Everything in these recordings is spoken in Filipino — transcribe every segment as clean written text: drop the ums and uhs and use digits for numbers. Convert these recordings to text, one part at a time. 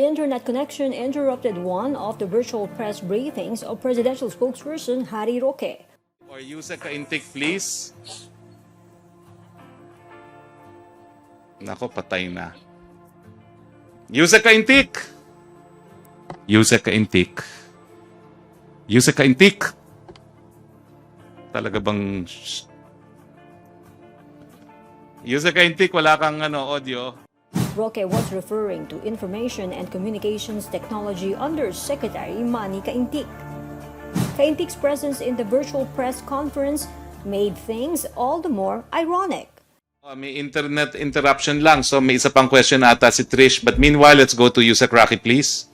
internet connection interrupted one of the virtual press briefings of presidential spokesperson Harry Roque. Or Usec Caintic, please. Nako, patay na. Usec Caintic! Usec Caintic. Usec Caintic! Talaga bang... Usec Caintic, wala kang audio. Roque was referring to Information and Communications Technology Undersecretary Manny Caintic. Caintic's presence in the virtual press conference made things all the more ironic. May internet interruption lang, so may isa pang question ata si Trish. But meanwhile, let's go to Usec Roque, please.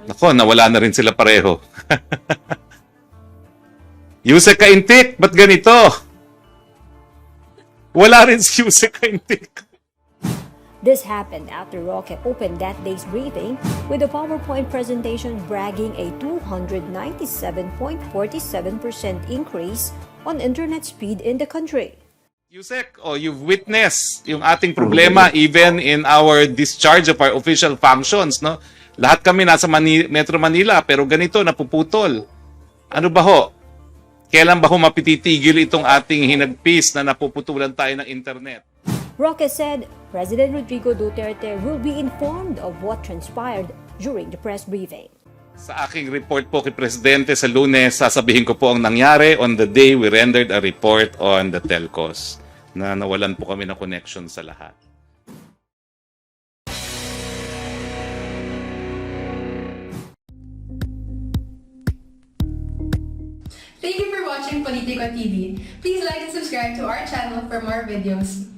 Nako, nawala na rin sila pareho. Usec Caintic, ba't ganito? Wala rin si Usec Caintic. This happened after Roque opened that day's briefing with a PowerPoint presentation bragging a 297.47% increase on internet speed in the country. Usec, you've witnessed yung ating problema even in our discharge of our official functions, no? Lahat kami nasa Metro Manila pero ganito, napuputol. Ano ba ho? Kailan ba ho mapititigil itong ating hinagpis na napuputulan tayo ng internet? Roque said President Rodrigo Duterte will be informed of what transpired during the press briefing. Sa aking report po kay Presidente sa Lunes, sasabihin ko po ang nangyari on the day we rendered a report on the telcos na nawalan po kami ng connection sa lahat. Thank you for watching Politico TV. Please like and subscribe to our channel for more videos.